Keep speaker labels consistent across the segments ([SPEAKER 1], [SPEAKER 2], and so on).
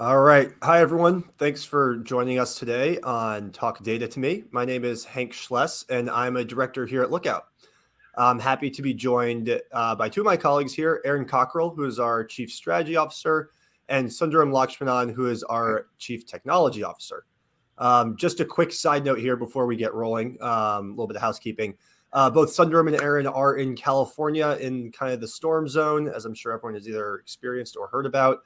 [SPEAKER 1] All right. Hi, everyone. Thanks for joining us today on Talk Data to Me. My name is Hank Schless, and I'm a director here at Lookout. I'm happy to be joined by two of my colleagues here, Aaron Cockerill, who is our Chief Strategy Officer, and Sundaram Lakshmanan, who is our Chief Technology Officer. Just a quick side note here before we get rolling, a little bit of housekeeping. Both Sundaram and Aaron are in California in kind of the storm zone, as I'm sure everyone has either experienced or heard about.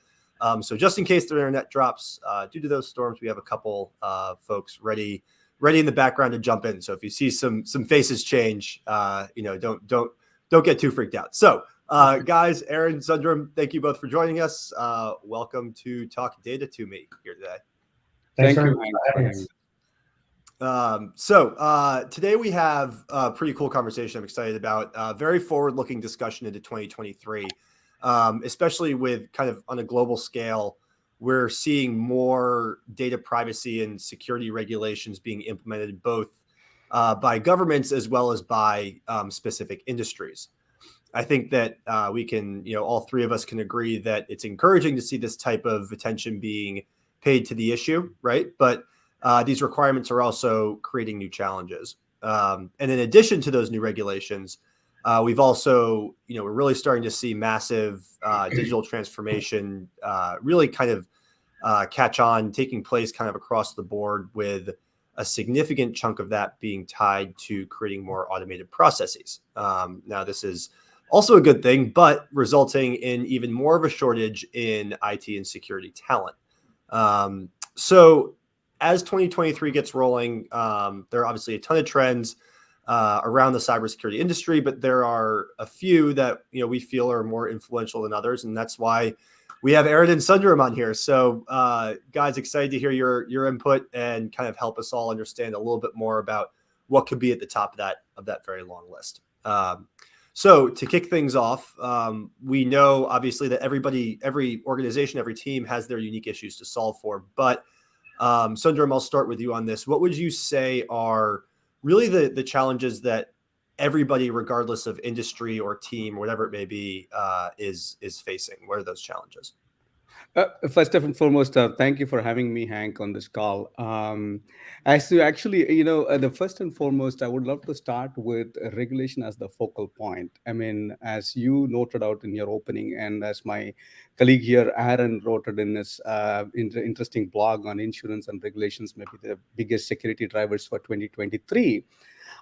[SPEAKER 1] So just in case their internet drops due to those storms, we have a couple folks ready in the background to jump in. So if you see some faces change, don't get too freaked out. So guys, Aaron, Sundaram, thank you both for joining us. Welcome to Talk Data to Me here today.
[SPEAKER 2] Thanks
[SPEAKER 3] Thank
[SPEAKER 2] very
[SPEAKER 3] you,
[SPEAKER 2] much
[SPEAKER 3] Hank,
[SPEAKER 2] for
[SPEAKER 3] for
[SPEAKER 2] having
[SPEAKER 3] having
[SPEAKER 2] us.
[SPEAKER 1] So today we have a pretty cool conversation I'm excited about. Very forward-looking discussion into 2023, especially with kind of on a global scale. We're seeing more data privacy and security regulations being implemented both by governments as well as by specific industries. I think that we can, all three of us can agree that it's encouraging to see this type of attention being paid to the issue, right? But these requirements are also creating new challenges. And in addition to those new regulations, we've also, we're really starting to see massive digital transformation really kind of catch on, taking place kind of across the board, with a significant chunk of that being tied to creating more automated processes. Now, this is also a good thing, but resulting in even more of a shortage in IT and security talent. So as 2023 gets rolling, there are obviously a ton of trends around the cybersecurity industry, but there are a few that we feel are more influential than others, and that's why we have Aaron and Sundaram on here. So, guys, excited to hear your input and kind of help us all understand a little bit more about what could be at the top of that very long list. So to kick things off, we know obviously that every organization, every team has their unique issues to solve for. But Sundaram, I'll start with you on this. What would you say are really the challenges that everybody, regardless of industry or team, whatever it may be, is facing? What are those challenges?
[SPEAKER 3] First and foremost, thank you for having me, Hank, on this call. As to actually, the first and foremost, I would love to start with regulation as the focal point. I mean, as you noted out in your opening, and as my colleague here, Aaron, wrote it in his interesting blog on insurance and regulations, maybe the biggest security drivers for 2023.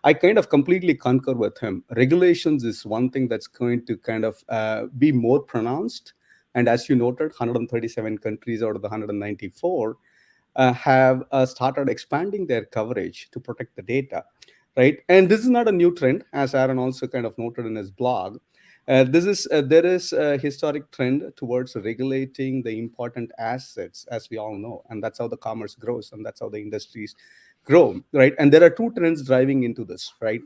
[SPEAKER 3] I kind of completely concur with him. Regulations is one thing that's going to kind of be more pronounced. And as you noted, 137 countries out of the 194 have started expanding their coverage to protect the data, right? And this is not a new trend, as Aaron also kind of noted in his blog. There is a historic trend towards regulating the important assets, as we all know, and that's how the commerce grows, and that's how the industries grow, right? And there are two trends driving into this, right?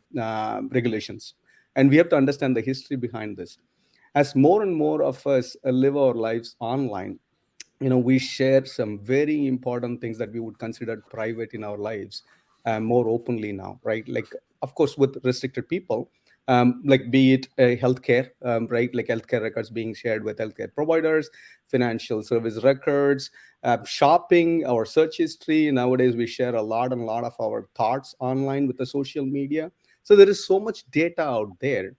[SPEAKER 3] Regulations, and we have to understand the history behind this. As more and more of us live our lives online, we share some very important things that we would consider private in our lives more openly now, right? Like, of course, with restricted people, like be it healthcare, right? Like healthcare records being shared with healthcare providers, financial service records, shopping, our search history. Nowadays, we share a lot of our thoughts online with the social media. So there is so much data out there.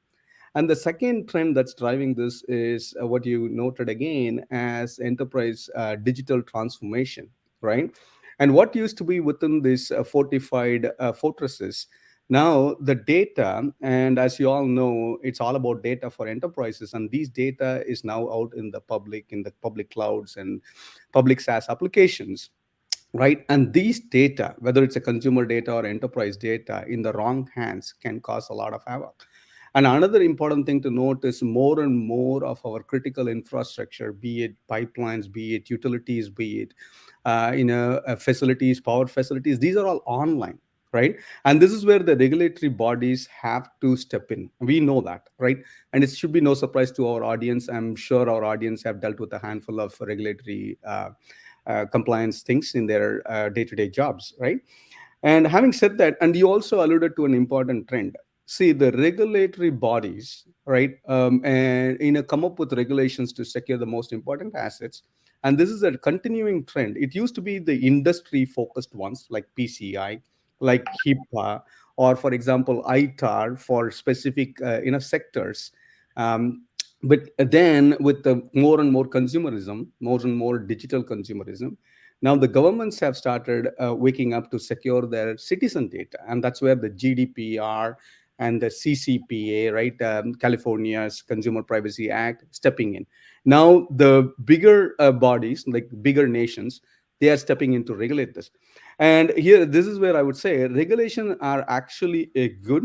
[SPEAKER 3] And the second trend that's driving this is what you noted again as enterprise digital transformation, right? And what used to be within these fortified fortresses, now the data, and as you all know, it's all about data for enterprises, and these data is now out in the public clouds and public SaaS applications, right? And these data, whether it's a consumer data or enterprise data, in the wrong hands can cause a lot of havoc. And another important thing to note is more and more of our critical infrastructure, be it pipelines, be it utilities, be it facilities, power facilities, these are all online, right? And this is where the regulatory bodies have to step in. We know that, right? And it should be no surprise to our audience. I'm sure our audience have dealt with a handful of regulatory compliance things in their day-to-day jobs, right? And having said that, and you also alluded to an important trend. See, the regulatory bodies, right, and come up with regulations to secure the most important assets, And this is a continuing trend. It used to be the industry focused ones like PCI, like HIPAA, or for example, ITAR for specific sectors. But then with the more and more consumerism, more and more digital consumerism, now the governments have started waking up to secure their citizen data. And that's where the GDPR and the CCPA, right, California's Consumer Privacy Act, stepping in. Now the bigger bodies, like bigger nations, they are stepping in to regulate this. And here, this is where I would say regulation are actually a good,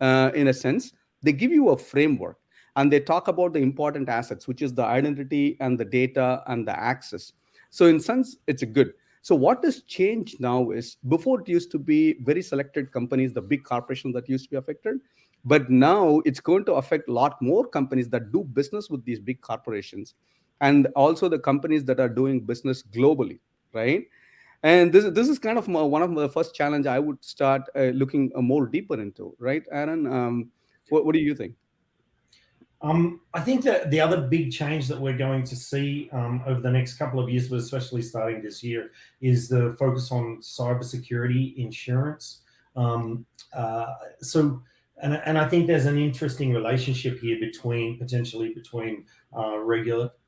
[SPEAKER 3] in a sense. They give you a framework, and they talk about the important assets, which is the identity and the data and the access. So in sense, it's a good. So what has changed now is, before it used to be very selected companies, the big corporations that used to be affected, but now it's going to affect a lot more companies that do business with these big corporations, and also the companies that are doing business globally, right? And this is kind of one of the first challenge I would start looking more deeper into, right, Aaron? What do you think?
[SPEAKER 2] I think that the other big change that we're going to see over the next couple of years, but especially starting this year, is the focus on cybersecurity insurance. And I think there's an interesting relationship here potentially between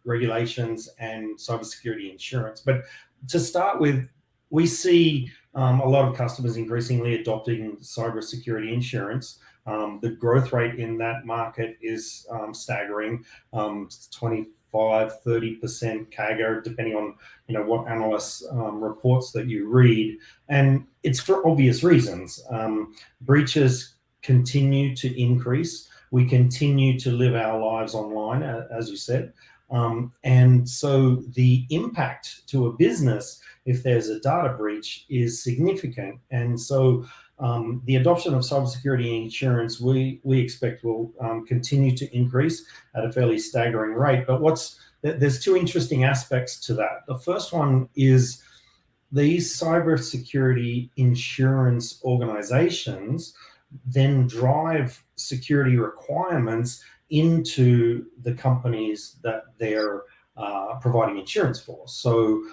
[SPEAKER 2] regulations and cybersecurity insurance. But to start with, we see a lot of customers increasingly adopting cybersecurity insurance. The growth rate in that market is staggering, 25-30% CAGR, depending on what analysts reports that you read, and it's for obvious reasons. Breaches continue to increase. We continue to live our lives online, as you said, and so the impact to a business if there's a data breach is significant, and so the adoption of cybersecurity insurance, we expect will continue to increase at a fairly staggering rate. But there's two interesting aspects to that. The first one is these cybersecurity insurance organizations then drive security requirements into the companies that they're providing insurance for. So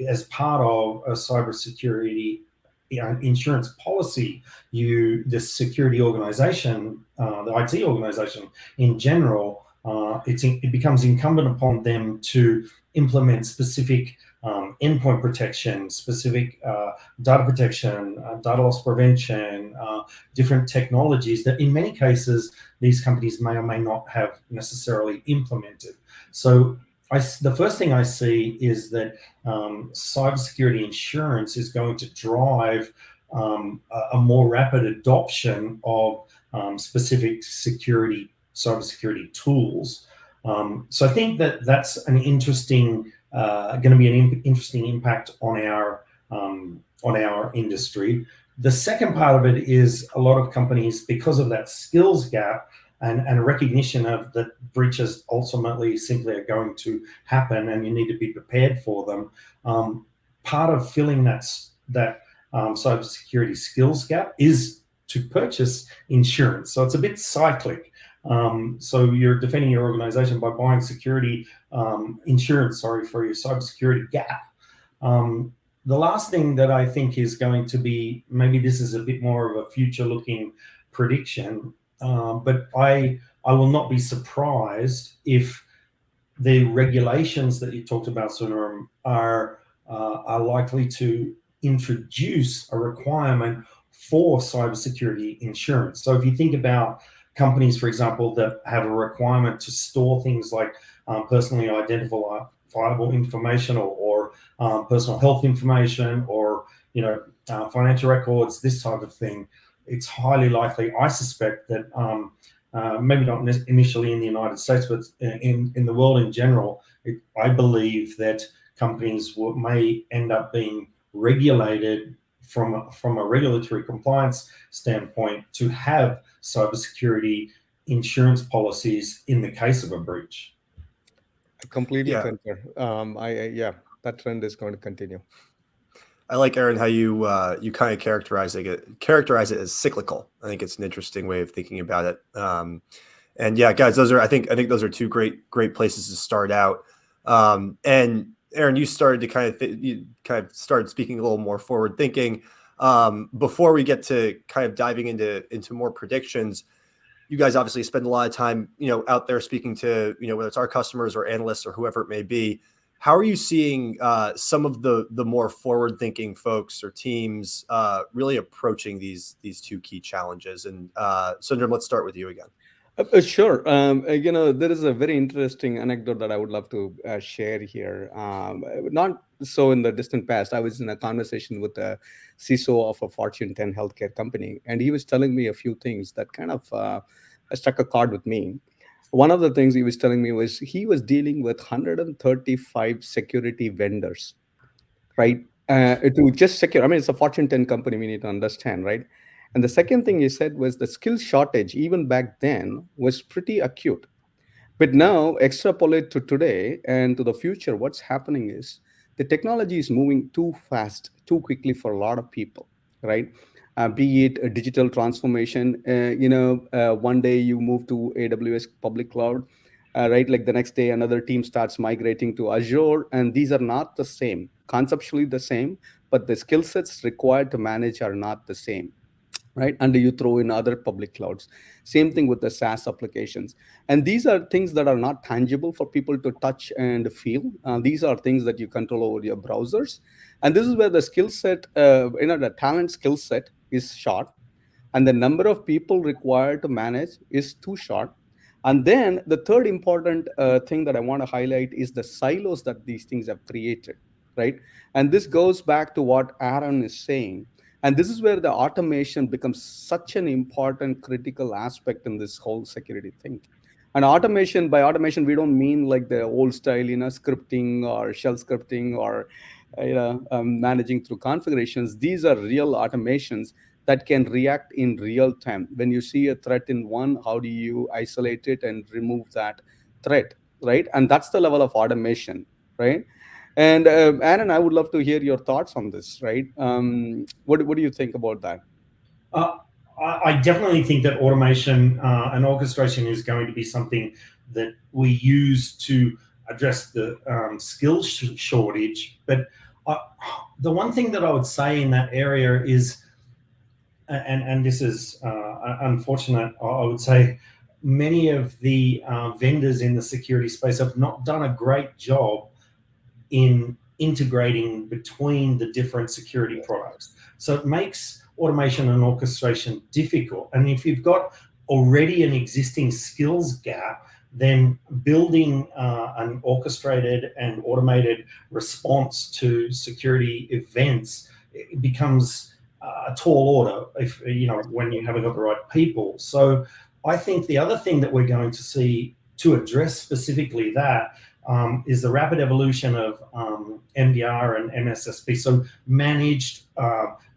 [SPEAKER 2] as part of a cybersecurity insurance policy, the security organization, the IT organization in general, it becomes incumbent upon them to implement specific endpoint protection, specific data protection, data loss prevention, different technologies that in many cases these companies may or may not have necessarily implemented. So the first thing I see is that cybersecurity insurance is going to drive a more rapid adoption of specific cybersecurity tools. So I think that's an interesting, going to be an interesting impact on our industry. The second part of it is a lot of companies, because of that skills gap and a recognition of that breaches ultimately simply are going to happen and you need to be prepared for them. Part of filling that cybersecurity skills gap is to purchase insurance. So it's a bit cyclic. So you're defending your organization by buying insurance for your cybersecurity gap. The last thing that I think is going to be, maybe this is a bit more of a future-looking prediction, but I will not be surprised if the regulations that you talked about, Sundaram, are likely to introduce a requirement for cybersecurity insurance. So if you think about companies, for example, that have a requirement to store things like personally identifiable information or personal health information or financial records, this type of thing, it's highly likely, I suspect, that maybe not initially in the United States, but in the world in general, I believe that companies may end up being regulated from a regulatory compliance standpoint to have cybersecurity insurance policies in the case of a breach.
[SPEAKER 3] I completely concur. That trend is going to continue.
[SPEAKER 1] I like, Aaron, how you kind of characterize it as cyclical. I think it's an interesting way of thinking about it. And yeah, guys, I think those are two great places to start out. And Aaron, you started to kind of started speaking a little more forward thinking. Before we get to kind of diving into more predictions, you guys obviously spend a lot of time, out there speaking to, whether it's our customers or analysts or whoever it may be. How are you seeing some of the more forward thinking folks or teams really approaching these two key challenges? And Sundaram, let's start with you again.
[SPEAKER 3] Sure. There is a very interesting anecdote that I would love to share here. Not so in the distant past, I was in a conversation with a CISO of a Fortune 10 healthcare company, and he was telling me a few things that kind of struck a chord with me. One of the things he was telling me was he was dealing with 135 security vendors, right? To just secure. I mean, it's a Fortune 10 company. We need to understand, right? And the second thing he said was the skill shortage, even back then, was pretty acute. But now, extrapolate to today and to the future, what's happening is the technology is moving too fast, too quickly for a lot of people, right? Be it a digital transformation, one day you move to AWS public cloud, right? Like the next day, another team starts migrating to Azure, and these are not the same, conceptually the same, but the skill sets required to manage are not the same, right? And you throw in other public clouds. Same thing with the SaaS applications. And these are things that are not tangible for people to touch and feel. These are things that you control over your browsers. And this is where the skill set, the talent skill set is short, and the number of people required to manage is too short. And then the third important thing that I want to highlight is the silos that these things have created, right? And this goes back to what Aaron is saying. And this is where the automation becomes such an important critical aspect in this whole security thing. And automation, by automation, we don't mean like the old style, scripting or shell scripting or managing through configurations. These are real automations that can react in real time. When you see a threat in one, how do you isolate it and remove that threat, right? And that's the level of automation, right? And Aaron, I would love to hear your thoughts on this, right? What do you think about that?
[SPEAKER 2] I definitely think that automation and orchestration is going to be something that we use to address the skill shortage. But the one thing that I would say in that area is, and this is unfortunate, I would say many of the vendors in the security space have not done a great job in integrating between the different security products. So it makes automation and orchestration difficult. And if you've got already an existing skills gap, then building an orchestrated and automated response to security events, it becomes a tall order if when you haven't got the right people. So I think the other thing that we're going to see to address specifically that is the rapid evolution of MDR and MSSP. So managed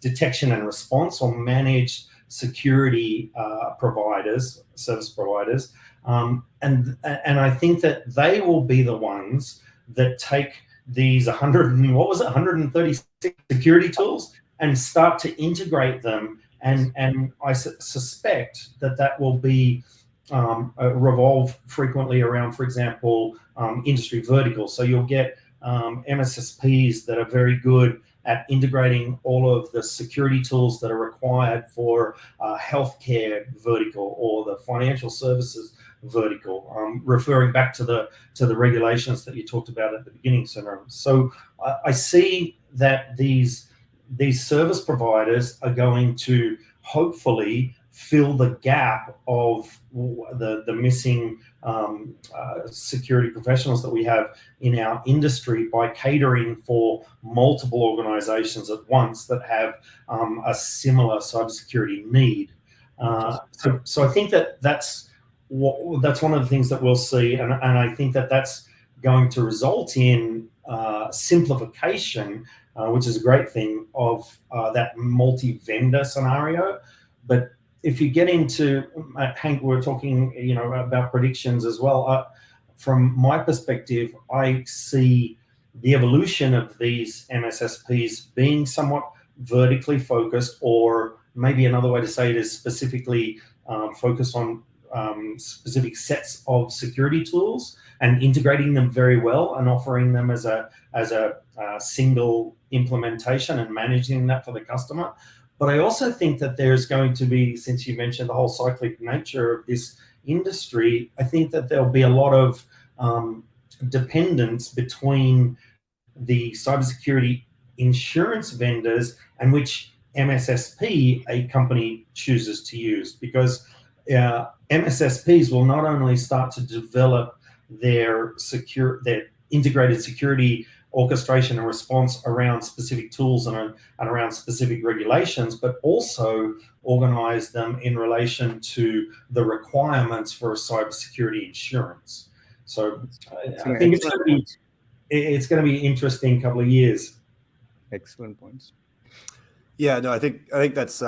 [SPEAKER 2] detection and response, or managed security providers, service providers. And I think that they will be the ones that take these 136 security tools and start to integrate them. And I suspect that will be revolve frequently around, for example, industry verticals. So you'll get MSSPs that are very good at integrating all of the security tools that are required for healthcare vertical or the financial services vertical, referring back to the regulations that you talked about at the beginning, Sundaram. So I see that these service providers are going to hopefully fill the gap of the missing security professionals that we have in our industry by catering for multiple organizations at once that have a similar cybersecurity need. So I think that's one of the things that we'll see, and I think that's going to result in simplification, which is a great thing, of that multi-vendor scenario. But if you get into, Hank, we're talking, about predictions as well. From my perspective, I see the evolution of these MSSPs being somewhat vertically focused, or maybe another way to say it is specifically focused on specific sets of security tools and integrating them very well and offering them as a single implementation and managing that for the customer. But I also think that there's going to be, since you mentioned the whole cyclic nature of this industry, I think that there'll be a lot of dependence between the cybersecurity insurance vendors and which MSSP a company chooses to use, because MSSPs will not only start to develop their integrated security orchestration and response around specific tools and around specific regulations, but also organize them in relation to the requirements for a cybersecurity insurance. So I think it's going to be an interesting couple of years.
[SPEAKER 3] Excellent points.
[SPEAKER 1] Yeah, no, I think that's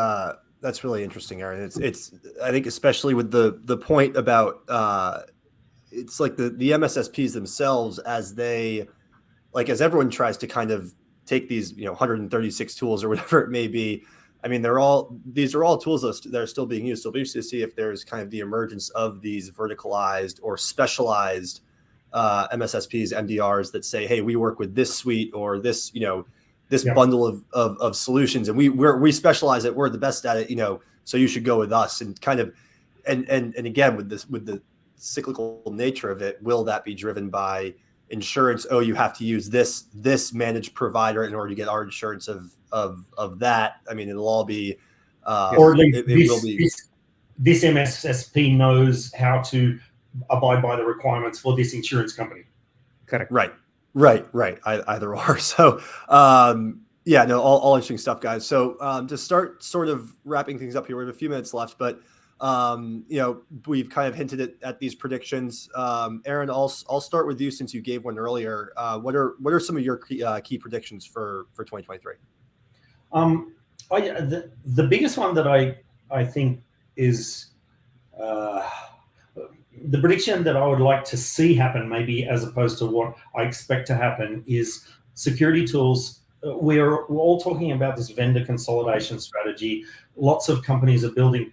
[SPEAKER 1] really interesting, Aaron. It's I think especially with the point about it's like the MSSPs themselves, as everyone tries to kind of take these 136 tools or whatever it may be. I mean, these are all tools that are still being used. So it'll be interesting to see if there's kind of the emergence of these verticalized or specialized MSSPs, MDRs that say, hey, we work with this suite or this bundle of solutions, and we specialize it. We're the best at it, so you should go with us. And kind of, and again, with the cyclical nature of it, will that be driven by insurance? Oh, you have to use this managed provider in order to get our insurance of that. I mean, it'll all be,
[SPEAKER 2] or at least this MSSP knows how to abide by the requirements for this insurance company.
[SPEAKER 3] Correct.
[SPEAKER 1] Right. Either or. So, yeah, no, all interesting stuff, guys. So, to start sort of wrapping things up here, we have a few minutes left, but we've kind of hinted at these predictions. Aaron, I'll start with you since you gave one earlier. What are some of your key predictions for 2023?
[SPEAKER 2] The biggest one that I think is the prediction that I would like to see happen, maybe as opposed to what I expect to happen, is security tools. We're all talking about this vendor consolidation strategy. Lots of companies are building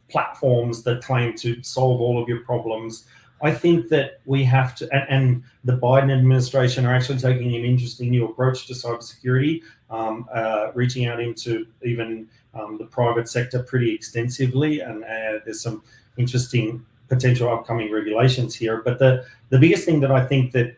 [SPEAKER 2] platforms that claim to solve all of your problems. I think that we have to, and the Biden administration are actually taking an interesting new approach to cybersecurity, reaching out into even the private sector pretty extensively, and there's some interesting potential upcoming regulations here. But the biggest thing that I think that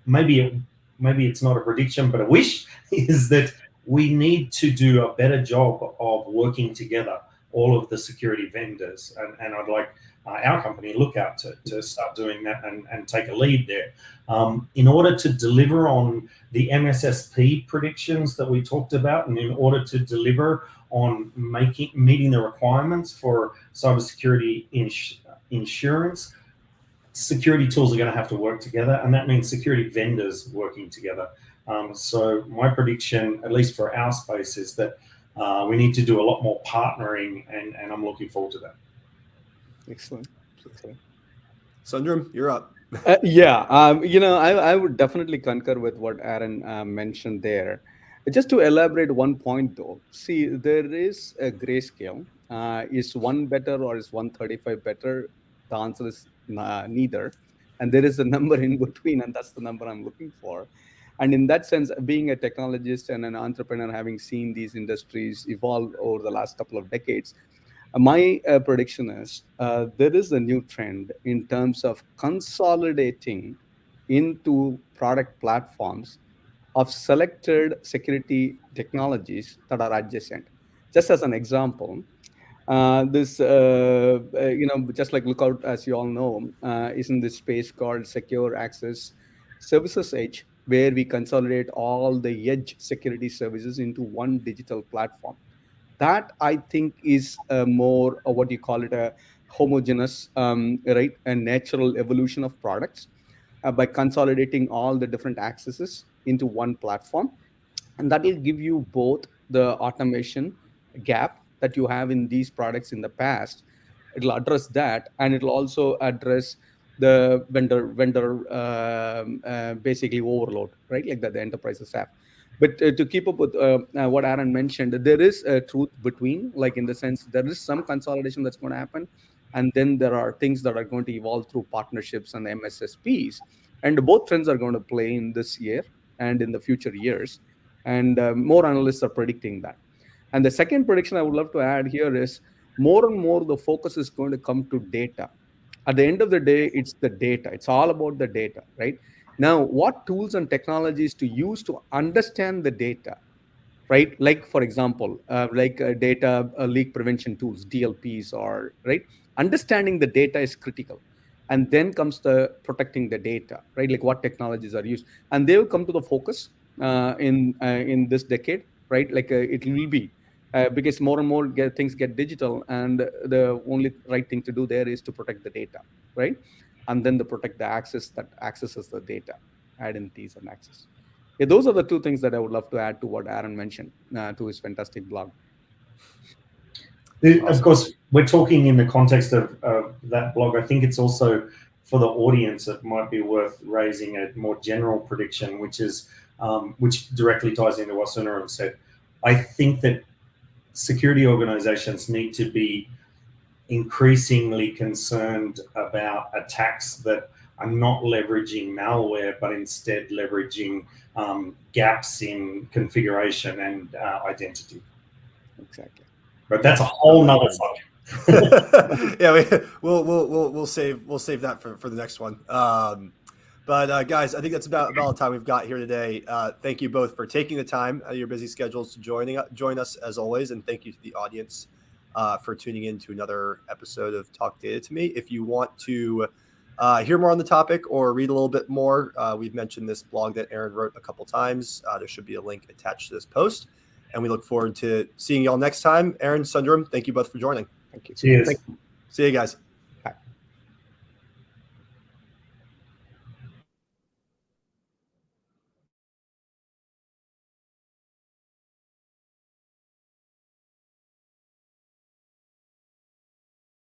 [SPEAKER 2] maybe it's not a prediction but a wish is that we need to do a better job of working together, all of the security vendors, and I'd like our company Lookout to start doing that and take a lead there, in order to deliver on the MSSP predictions that we talked about, and in order to deliver on meeting the requirements for cybersecurity insurance. Security tools are going to have to work together, and that means security vendors working together. So my prediction, at least for our space, is that we need to do a lot more partnering, and I'm looking forward to that.
[SPEAKER 3] Excellent.
[SPEAKER 1] Sundaram, you're up.
[SPEAKER 3] I would definitely concur with what Aaron mentioned there. Just to elaborate one point though, see, there is a grayscale. Is one better or is 135 better? The answer is neither. And there is a number in between, and that's the number I'm looking for. And in that sense, being a technologist and an entrepreneur, having seen these industries evolve over the last couple of decades, my prediction is there is a new trend in terms of consolidating into product platforms of selected security technologies that are adjacent. Just as an example, just like Lookout, as you all know, is in this space called Secure Access Services Edge, where we consolidate all the edge security services into one digital platform. That, I think, is more what you call it, a homogeneous, a natural evolution of products by consolidating all the different accesses into one platform. And that will give you both the automation gap that you have in these products in the past. It'll address that, and it'll also address the vendor basically overload, right? Like that the enterprises have. But to keep up with what Aaron mentioned, there is a truth between, like in the sense there is some consolidation that's going to happen, And then there are things that are going to evolve through partnerships and MSSPs. And both trends are going to play in this year and in the future years. And more analysts are predicting that. And the second prediction I would love to add here is more and more the focus is going to come to data. At the end of the day, it's the data. It's all about the data, right? Now, what tools and technologies to use to understand the data, right? Like, for example, data leak prevention tools, DLPs, or right? Understanding the data is critical. And then comes the protecting the data, right? Like what technologies are used. And they will come to the focus in this decade, right? Like it will be because more and more things get digital, and the only right thing to do there is to protect the data, right? And then to protect the access that accesses the data, identities and access. Yeah, those are the two things that I would love to add to what Aaron mentioned to his fantastic blog.
[SPEAKER 2] Awesome. Of course, we're talking in the context of that blog. I think it's also for the audience, it might be worth raising a more general prediction, which is which directly ties into what Sundaram said. I think that security organizations need to be increasingly concerned about attacks that are not leveraging malware, but instead leveraging gaps in configuration and identity.
[SPEAKER 3] Exactly.
[SPEAKER 2] But that's a whole nother subject.
[SPEAKER 1] Yeah, we'll save that for the next one. But guys, I think that's about the time we've got here today. Thank you both for taking the time out of your busy schedules to join us as always, and thank you to the audience for tuning in to another episode of Talk Data to Me. If you want to hear more on the topic or read a little bit more, we've mentioned this blog that Aaron wrote a couple times. There should be a link attached to this post. And we look forward to seeing y'all next time. Aaron, Sundaram, thank you both for joining.
[SPEAKER 3] Thank you.
[SPEAKER 2] Cheers.
[SPEAKER 1] See you guys.